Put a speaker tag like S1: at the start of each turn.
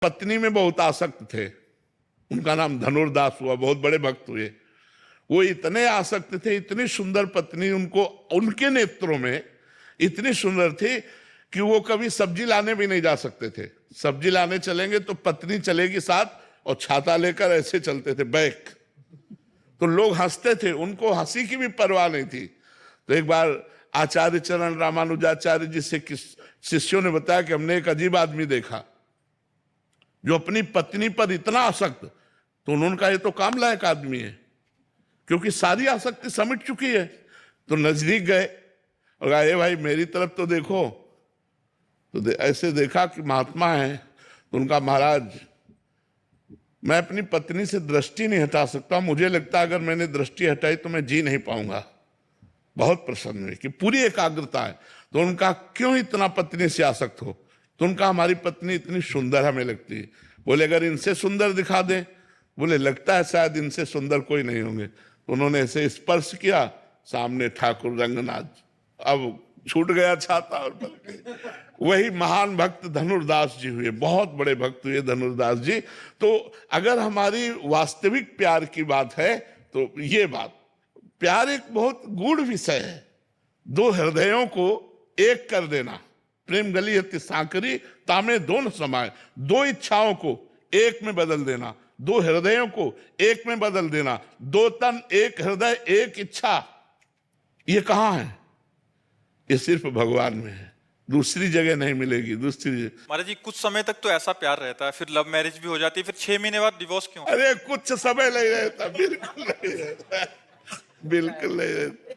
S1: पत्नी में बहुत आसक्त थे। उनका नाम धनुर्दास हुआ, बहुत बड़े भक्त हुए। वो इतने आसक्त थे, इतनी सुंदर पत्नी उनको, उनके नेत्रों में इतनी सुंदर थी कि वो कभी सब्जी लाने भी नहीं जा सकते थे। सब्जी लाने चलेंगे तो पत्नी चलेगी साथ और छाता लेकर ऐसे चलते थे बैक। तो लोग हंसते थे, उनको हंसी की भी परवाह नहीं थी। तो एक बार आचार्य चरण रामानुजाचार्य जी से शिष्यों ने बताया कि हमने एक अजीब आदमी देखा जो अपनी पत्नी पर इतना आसक्त। तो उन्होंने कहा ये तो काम लायक आदमी है, क्योंकि सारी आसक्ति समिट चुकी है। तो नजदीक गए और कहा ए भाई मेरी तरफ तो देखो। तो ऐसे देखा कि महात्मा है। तो उनका महाराज मैं अपनी पत्नी से दृष्टि नहीं हटा सकता, मुझे लगता है अगर मैंने दृष्टि हटाई तो मैं जी नहीं पाऊंगा। बहुत प्रसन्न हुए कि पूरी एकाग्रता है। तो उनका क्यों इतना पत्नी से आसक्त हो? तो उनका हमारी पत्नी इतनी सुंदर हमें लगती है। बोले अगर इनसे सुंदर दिखा दे? बोले लगता है शायद इनसे सुंदर कोई नहीं होंगे। तो उन्होंने ऐसे स्पर्श किया, सामने ठाकुर रंगनाथ, अब छूट गया छाता और वही महान भक्त धनुर्दास जी हुए, बहुत बड़े भक्त हुए धनुर्दास जी। तो अगर हमारी वास्तविक प्यार की बात है तो ये बात, प्यार एक बहुत गूढ़ विषय है। दो हृदयों को एक कर देना, प्रेम गली है सांकरी तामे दोनों समाये, दो इच्छाओं को एक में बदल देना, दो हृदयों को एक में बदल देना, दो तन एक हृदय एक इच्छा, ये कहां है? ये सिर्फ भगवान में है, दूसरी जगह नहीं मिलेगी। दूसरी जगह
S2: महाराज जी कुछ समय तक तो ऐसा प्यार रहता है, फिर लव मैरिज भी हो जाती है, फिर 6 महीने बाद डिवोर्स क्यों?
S1: अरे कुछ समय नहीं रहता, बिल्कुल नहीं रहता, बिल्कुल नहीं रहता।